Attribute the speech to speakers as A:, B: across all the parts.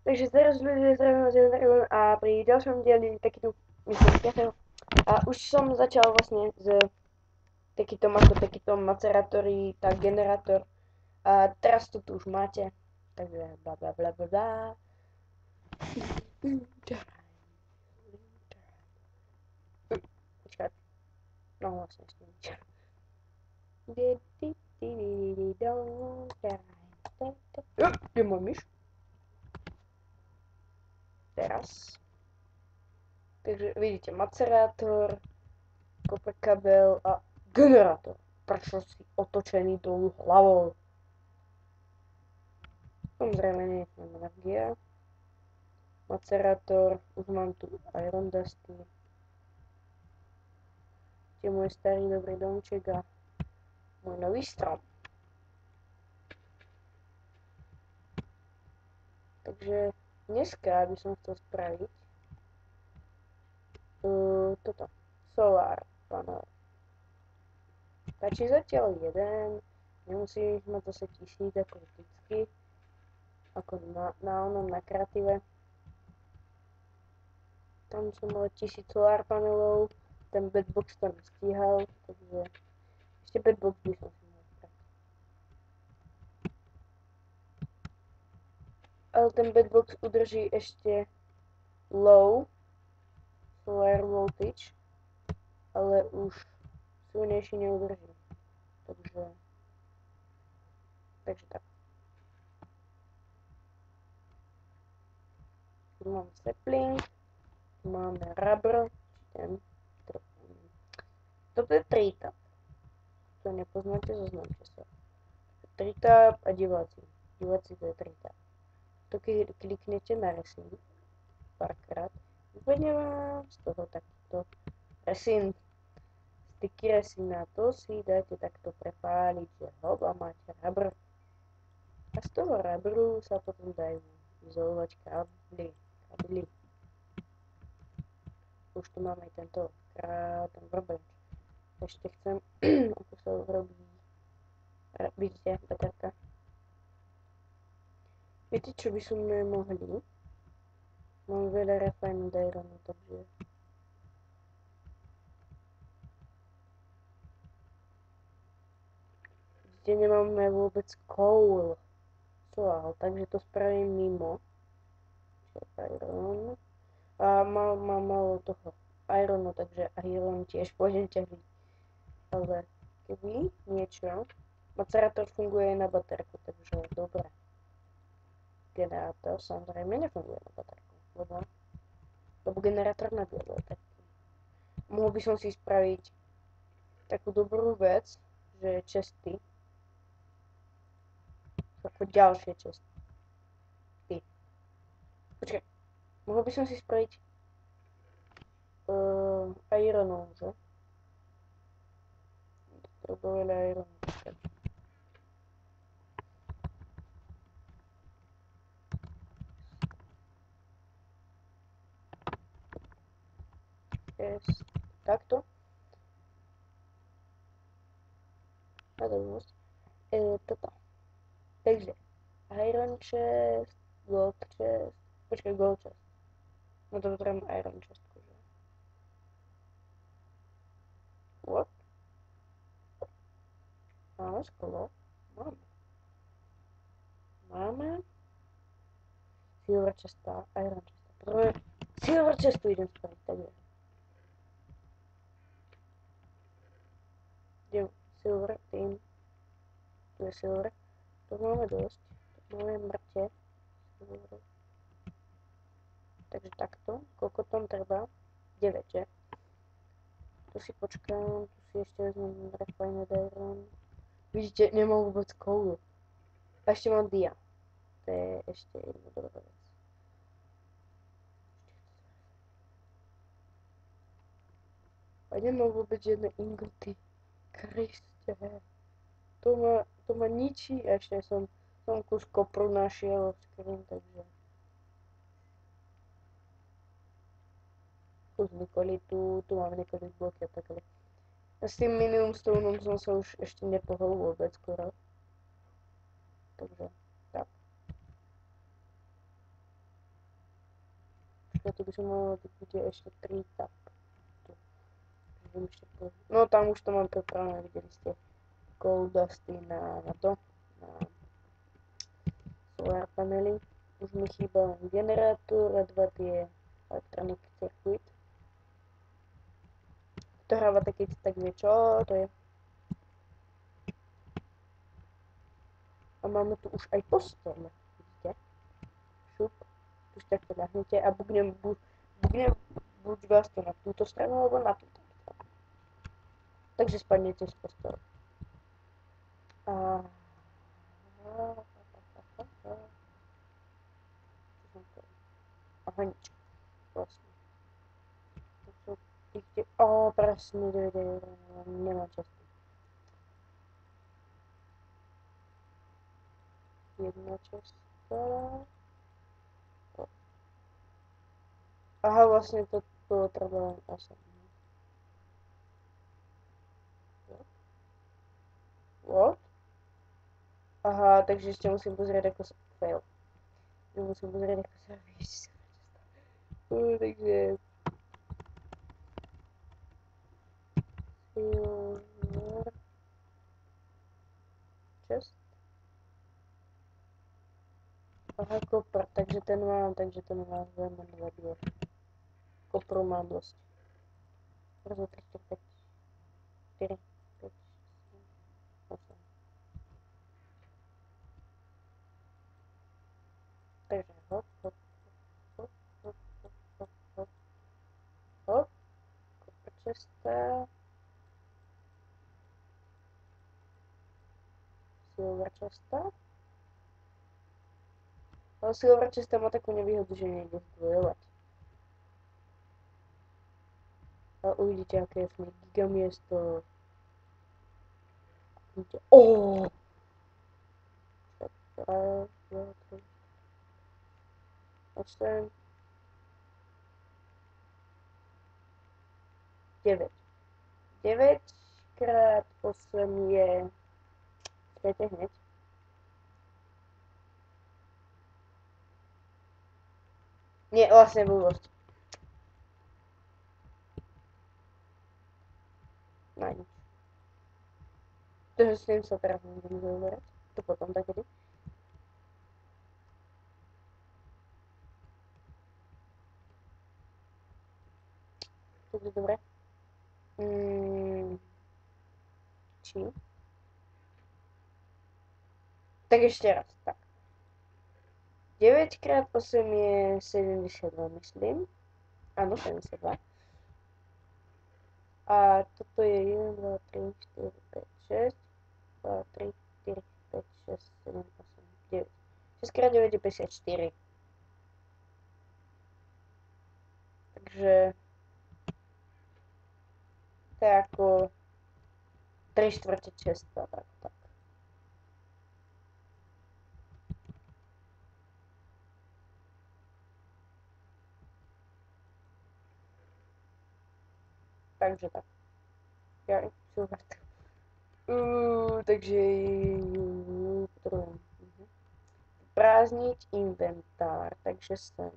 A: Takže teraz ľudia zdravím a pri ďalšom dieli takýto, myslím, 5. A už som začal vlastne s takýto macerátory, tak generátor. A teraz to tu už máte. Takže bla bla bla bla bla. Počkať. No vlastne ešte nič. Je môj myš. Teraz. Takže vidíte macerátor, kopa kabel a generátor. Prečo si otočený dolu hlavou? Samozrejme nie je energia. Macerátor, už mám tu Iron Dusty. Je môj starý dobrý domček a môj nový strom. Takže dneska by som chcel spraviť toto, solar panel. Stačí zatiaľ jeden, nemusíš mať zase 1000 ako vždycky, ako na kreatíve. Tam som mal 1000 solar panelov, ten bedbox to nestíhal, takže ešte bedbox by som si mal spraviť. Ale ten bedbox udrží ešte low solar voltage, ale už silnejší neudrží. Takže tak. Tu máme sapling, tu máme rubber, toto je trítap. To nepoznáte, zoznamte sa. Trítap a diváci. Diváci to je trítap. To keď kliknete na resin párkrát, vypadne vám z toho takto resin. Sticky resin na to si dáte takto prepáliť, že hop a máte rubber. A z toho rubberu sa potom dajú izolovať kábly. Už tu máme aj ten vrbenč. Ešte chcem, ako sa urobí, vidíte, baterka. Viete, čo by som mohli? Mám veľa refined ironu, takže vidíte, nemáme vôbec coal. Takže to spravím mimo. Iron. A mám malo toho ironu, takže iron tiež pôjdem ťažiť. Ale keby niečo, macerátor funguje aj na baterku, takže dobré. Generátor samozrejme nefunguje na baterku, lebo generátor nabíja baterky. Mohol by som si spraviť takú dobrú vec, že česty, ako ďalšie česty. Počkaj, mohol by som si spraviť ironov, že? To bolo veľa ironov. Takto. A toto. Takže iron chest, gold chest, počkaj, gold chest. No to potrebujem iron chest, že? What? Máme sklo? Máme silver chesta, iron chesta. Potrebujem silver chestu idem spraviť, takže. Kde silver, tým. Tu je silver. To máme dosť. To máme mŕte. Takže takto. Koľko tam treba? 9, že? Tu si počkám, tu si ešte vezmem refined iron. Vidíte, nemám vôbec coal. A ešte mám dia. To je ešte jedna dobrá vec. A nemám vôbec žiadne ingoty. Kriste. To ma ničí a ešte som kus kopru našiel od skrín, takže kus nikolitu, tu mám nikolit bloky a takhle. A s tým minimum stoneom som sa už ešte nepohol vôbec skoro. Takže tak. To by som mohla, tu bude ešte 3 tap. No tam už to mám pripravené, videli ste. Goldusty na to, na solar panely. Už mi chýba len generátor a 2 tie electronic circuit. Kto hráva taký, tak vie čo to je. A máme tu už aj posteľ, vidíte? Šup, už takto ľahnete a bugnem buď vás to na túto stranu, alebo na túto stranu. Takže spadnete z postele. Aha, nič. Vlastne. Presne, nemá často. Jedna časta. Aha, vlastne to treba len 8. What? Aha, takže ešte musím pozrieť, ako sa fail. Musím pozrieť, ako sa vyjde. Takže... Silver... Chest? Aha, kopr, takže ten mám veľmi nevadí. Kopru mám dosť. 1, 2, 3, 4, 5, 4, 5, 8. Takže hop, hop, hop, hop, hop, hop, hop, hop, kopr česta, silver česta. Ale silver česta má takú nevýhodu, že nejde zdvojovať. A uvidíte, aké je v nej gigamiesto. Oooo! 8, 9. 9 krát 8 je... Chcete hneď? Nie, vlastne blbosť. Na nič. Takže s tým sa teraz nebudem zaoberať. To potom takedy. Takže dobre. Či? Tak ešte raz, tak. 9 krát 8 je 72, myslím. Áno, 72. A toto je 1, 2, 3, 4, 5, 6, 2, 3, 4, 5, 6, 7, 8, 9. 6 krát 9 je 54. Takže to je ako 3/4 česta, tak. Takže tak. Ja silver. Takže potrebujem prázdniť inventár, takže sem.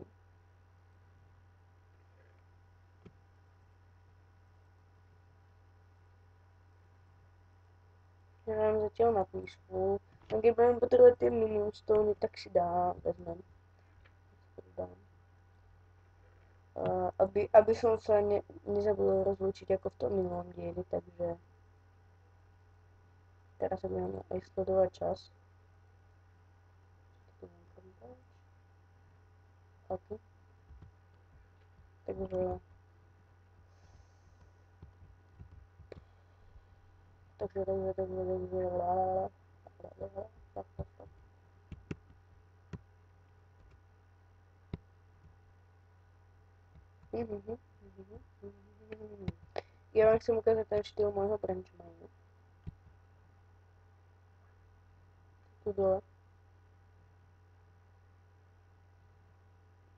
A: Ja mám zatiaľ napíšu. A keď budem potrebovať tie minimum stony, tak si vezmem. Aby som sa nezabudol rozlúčiť ako v tom minulom dieli, takže teraz sa budem aj sledovať čas. OK. Takže ja vám chcem ukázať ten štýl môjho branch minu. Tu dole.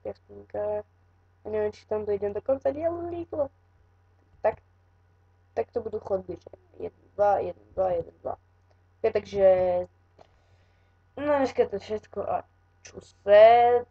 A: Jaspinka. A neviem, či tam dojdem do konca dielu rýchlo. Tak to budú chodby, že 1, 2, 1, 2, 1, 2. Okay, takže... No dneska to všetko a čusec.